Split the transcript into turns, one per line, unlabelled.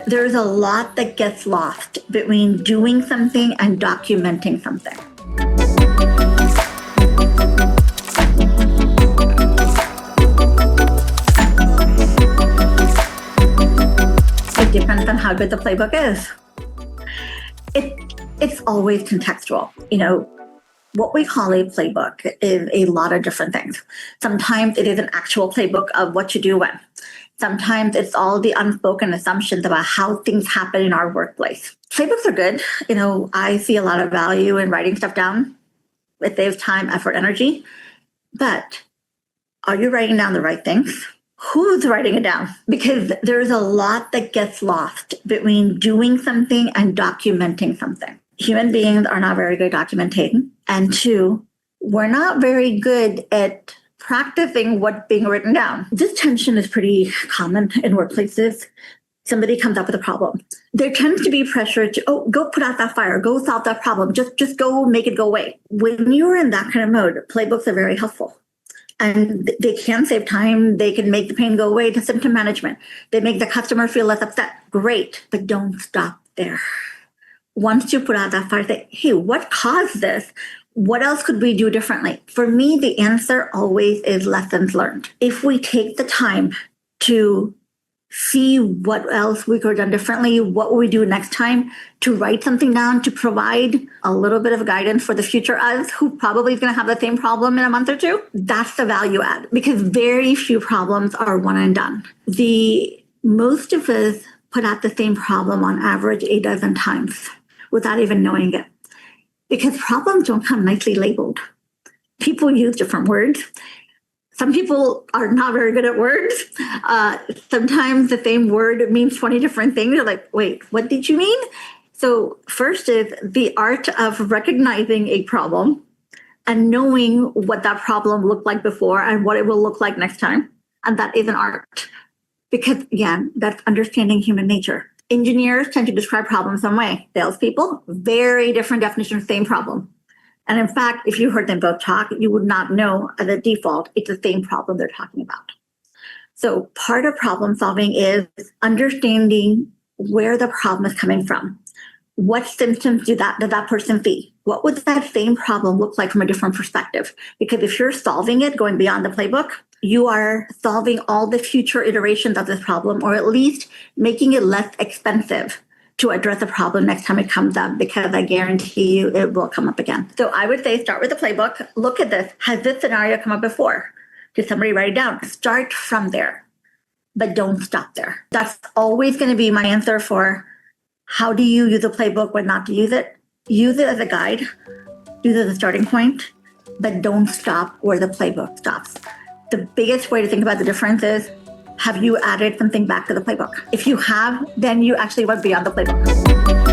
There's a lot that gets lost between doing something and documenting something. It depends on how good the playbook is. It's always contextual. What we call a playbook is a lot of different things. Sometimes it is an actual playbook of what to do when. Sometimes it's all the unspoken assumptions about how things happen in our workplace. Playbooks are good. I see a lot of value in writing stuff down. It saves time, effort, energy. But are you writing down the right things? Who's writing it down? Because there's a lot that gets lost between doing something and documenting something. Human beings are not very good at documenting. And two, we're not very good at practicing what's being written down. This tension is pretty common in workplaces. Somebody comes up with a problem. There tends to be pressure to, go put out that fire, go solve that problem, just go make it go away. When you're in that kind of mode, playbooks are very helpful. And they can save time. They can make the pain go away to symptom management. They make the customer feel less upset. Great, but don't stop there. Once you put out that fire, say, hey, what caused this? What else could we do differently? For me, the answer always is lessons learned. If we take the time to see what else we could have done differently, what will we do next time, to write something down, to provide a little bit of guidance for the future us, who probably is going to have the same problem in a month or two, that's the value add, because very few problems are one and done. Most of us put out the same problem on average 8 dozen times without even knowing it. Because problems don't come nicely labeled. People use different words. Some people are not very good at words. Sometimes the same word means 20 different things. You're like, wait, what did you mean? So first is the art of recognizing a problem and knowing what that problem looked like before and what it will look like next time. And that is an art. Because again, that's understanding human nature. Engineers tend to describe problems some way. Salespeople, very different definition, same problem. And in fact, if you heard them both talk, you would not know as a default, it's the same problem they're talking about. So part of problem solving is understanding where the problem is coming from. What symptoms does that person see? What would that same problem look like from a different perspective? Because if you're solving it, going beyond the playbook, you are solving all the future iterations of this problem, or at least making it less expensive to address a problem next time it comes up, because I guarantee you it will come up again. So I would say start with the playbook. Look at this. Has this scenario come up before? Did somebody write it down? Start from there, but don't stop there. That's always going to be my answer for how do you use a playbook, when not to use it. Use it as a guide, use it as a starting point, but don't stop where the playbook stops. The biggest way to think about the difference is, have you added something back to the playbook? If you have, then you actually went beyond the playbook.